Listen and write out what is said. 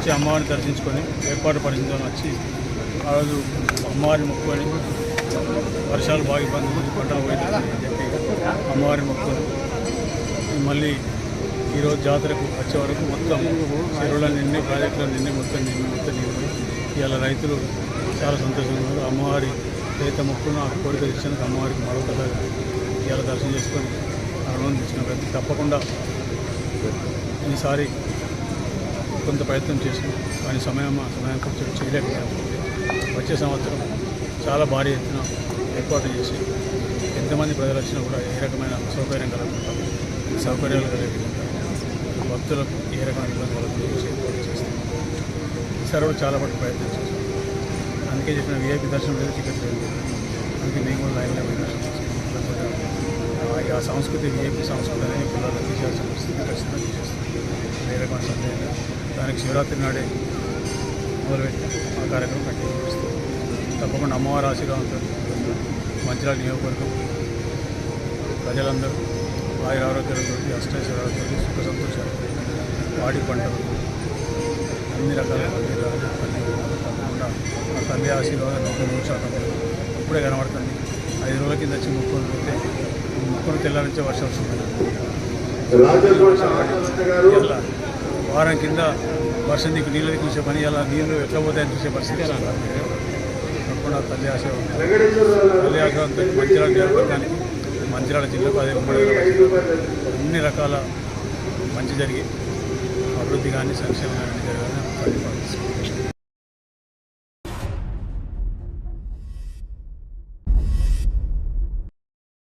వచ్చి అమ్మవారిని దర్శించుకొని ఏర్పాటు పరిస్థితులను వచ్చి ఆ రోజు అమ్మవారిని మొక్కుకొని వర్షాలు బాగా ఇబ్బంది పంట పోయిందని చెప్పి అమ్మవారిని మొక్కుకొని మళ్ళీ ఈరోజు జాతరకు వచ్చే వరకు మొత్తం చెరువుల నిండి ప్రాజెక్టుల నిండి మొత్తం నిండి ఇవాళ రైతులు చాలా సంతోషంగా ఉన్నారు. అమ్మవారి రైతు మొక్కును ఆ కోరిక ఇచ్చినందుకు అమ్మవారికి మరొకసారి ఇవాళ దర్శనం చేసుకొని ఆనందించిన ప్రతి తప్పకుండా ఈసారి కొంత ప్రయత్నం చేసి కానీ సమయం కొంచెం చేయలేకపోయాము. వచ్చే సంవత్సరం చాలా భారీ ఎత్తున ఏర్పాటు చేసి ఎంతమంది ప్రజలు వచ్చినా కూడా ఏ రకమైన సౌకర్యం కలగకుండా సౌకర్యాలు కలిగే విధంగా భక్తులకు ఏ రకమైన ఇబ్బంది కలగకుండా ఏర్పాటు చేస్తాం. ఈసారి కూడా చాలా పట్టు ప్రయత్నం చేస్తాం. అందుకే చెప్పిన వీఐపీ దర్శనం లేదు, టికెట్ లేదు. అందుకే మేము కూడా లైన్లో దర్శనం చేస్తాం. ఆ సంస్కృతి వీఐపీ సంస్కృతి అనేది పిల్లలు తీసేయాల్సిన పరిస్థితి ఖచ్చితంగా తీసేస్తాం. ఏ రకమైన సందేహం దానికి శివరాత్రి నాడే మొదలుపెట్టి ఆ కార్యక్రమం కంటిన్యూ చేస్తాం. తప్పకుండా అమ్మవారి ఆశీర్వాదంతో మంచిర్యాల నియోజకవర్గం ప్రజలందరూ ఆయురారోగ్యాలతో అష్టైశ్వర్యాలతో సుఖ సంతోషాలు వాడి పంటలు అన్ని రకాల తప్పకుండా ఆ తల్లి ఆశీర్వాదం 100% ఇప్పుడే కనబడుతుంది. 5 రోజుల కింద వచ్చి ముక్కుని పోతే ముక్కును తెల్లారించే వర్షం వస్తుంది. ఇలా వారం కింద వర్షం నీకు నీళ్ళు చూసే పని ఇలా నీళ్ళు ఎట్లా పోతాయని చూసే పరిస్థితి తప్పకుండా తల్లి ఆశీర్వాదంతో మంచిర్యాల నియోజకవర్గానికి మంచిర్యాల జిల్లాకు అదే అన్ని రకాల మంచి జరిగి అభివృద్ధి కానీ సంక్షేమం కానీ జరగాలని